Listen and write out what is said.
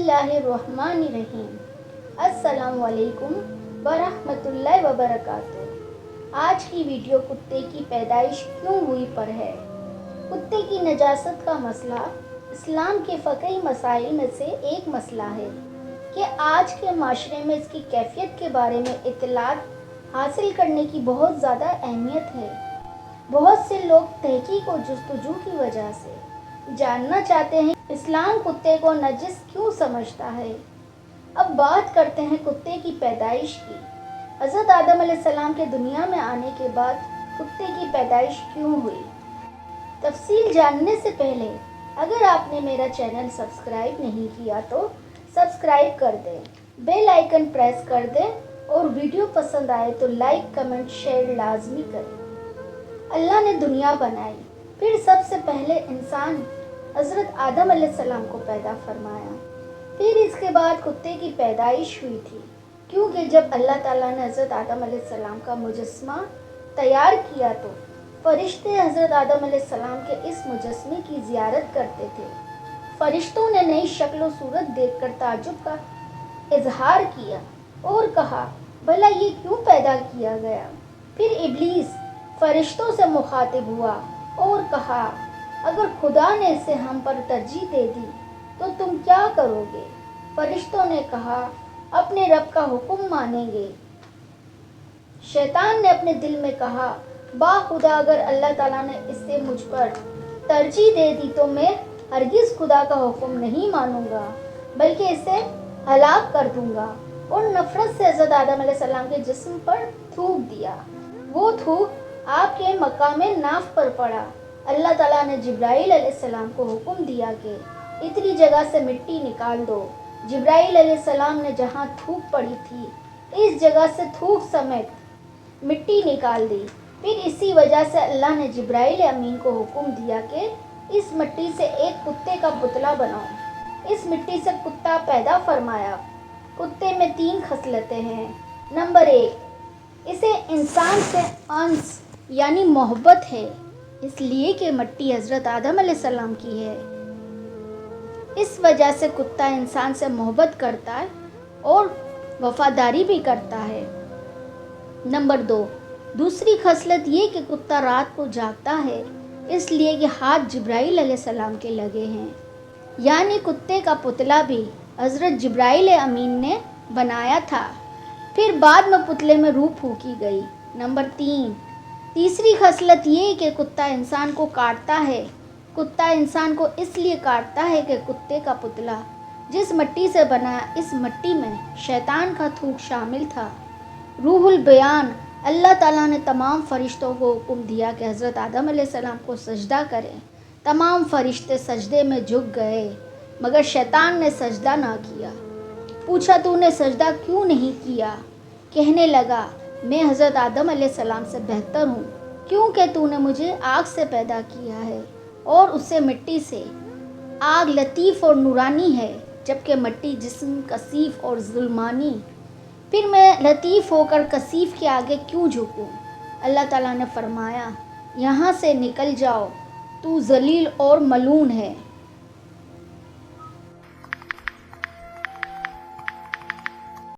बिस्मिल्लाहिर्रहमानिर्रहीम। अस्सलामु अलैकुम वरहमतुल्लाहि वबरकातुहू। आज की वीडियो कुत्ते की पैदाइश क्यों हुई पर है। कुत्ते की नजासत का मसला इस्लाम के फ़क़ही मसाइल में से एक मसला है कि आज के माशरे में इसकी कैफियत के बारे में इत्तलात हासिल करने की बहुत ज़्यादा अहमियत है। बहुत से लोग तहकीक और जुस्तजू की वजह से जानना चाहते हैं इस्लाम कुत्ते को नजिस क्यों समझता है। अब बात करते हैं कुत्ते की पैदाइश की। हज़रत आदम अलैहिस्सलाम के दुनिया में आने के बाद कुत्ते की पैदाइश क्यों हुई। तफसील जानने से पहले अगर आपने मेरा चैनल सब्सक्राइब नहीं किया तो सब्सक्राइब कर दें, बेल आइकन प्रेस कर दें और वीडियो पसंद आए तो लाइक कमेंट शेयर लाजमी करें। अल्लाह ने दुनिया बनाई, फिर सबसे पहले इंसान हज़रत आदम अलैहिस्सलाम को पैदा फरमाया, फिर इसके बाद कुत्ते की पैदाइश हुई थी। क्योंकि जब अल्लाह ताला ने हज़रत आदम अलैहिस्सलाम का मुजस्समा तैयार किया तो फरिश्ते हज़रत आदम अलैहिस्सलाम के इस मुजस्समे की ज़ियारत करते थे। फरिश्तों ने नई शक्ल व सूरत देखकर ताज्जुब का इजहार किया और कहा, भला ये क्यों पैदा किया गया। फिर इब्लीस फरिश्तों से मुखातिब हुआ और कहा, अगर खुदा ने इसे हम पर तरजीह दे दी तो तुम क्या करोगे। फरिश्तों ने कहा, अपने रब का हुक्म मानेंगे। शैतान ने अपने दिल में कहा, बाखुदा अगर अल्लाह ताला ने इससे मुझ पर तरजीह दे दी तो मैं हरगिज़ खुदा का हुक्म नहीं मानूंगा बल्कि इसे हलाक कर दूंगा। और नफरत से हज़रत आदम अलैहिस्सलाम के जिस्म पर थूक दिया। वो थूक आपके मकाम नाफ पर पड़ा। अल्लाह ताला ने जिब्राईल अलैहिस्सलाम को हुक्म दिया कि इतनी जगह से मिट्टी निकाल दो। जिब्राईल अलैहिस्सलाम ने जहाँ थूक पड़ी थी इस जगह से थूक समेत मिट्टी निकाल दी। फिर इसी वजह से अल्लाह ने जिब्राईल अमीन को हुक्म दिया कि इस मिट्टी से एक कुत्ते का पुतला बनाओ। इस मिट्टी से कुत्ता पैदा फरमाया। कुत्ते में 3 खसलतें हैं। नंबर 1, इसे इंसान से अंस यानी मोहब्बत है, इसलिए कि मिट्टी हज़रत आदम अलैहिस्सलाम की है। इस वजह से कुत्ता इंसान से मोहब्बत करता है और वफादारी भी करता है। नंबर 2, दूसरी खसलत ये कि कुत्ता रात को जागता है, इसलिए कि हाथ जिब्राईल अलैहिस्सलाम के लगे हैं, यानी कुत्ते का पुतला भी हज़रत जिब्राईल अमीन ने बनाया था। फिर बाद में पुतले में रूह फूंकी गई। नंबर 3, तीसरी खसलत ये कि कुत्ता इंसान को काटता है। कुत्ता इंसान को इसलिए काटता है कि कुत्ते का पुतला जिस मिट्टी से बना, इस मिट्टी में शैतान का थूक शामिल था। रूहुल बयान अल्लाह ताला ने तमाम फरिश्तों को हुक्म दिया कि हज़रत आदम अलैहिस्सलाम को सजदा करें। तमाम फरिश्ते सजदे में झुक गए मगर शैतान ने सजदा ना किया। पूछा, तूने सजदा क्यों नहीं किया। कहने लगा, मैं हज़रत आदम अलैहिस्सलाम से बेहतर हूँ क्योंकि तूने मुझे आग से पैदा किया है और उससे मिट्टी से। आग लतीफ़ और नूरानी है जबकि मिट्टी जिस्म कसीफ़ और जुल्मानी। फिर मैं लतीफ़ होकर कसीफ़ के आगे क्यों झुकूँ। अल्लाह ताला ने फरमाया, यहाँ से निकल जाओ, तू ज़लील और मलून है।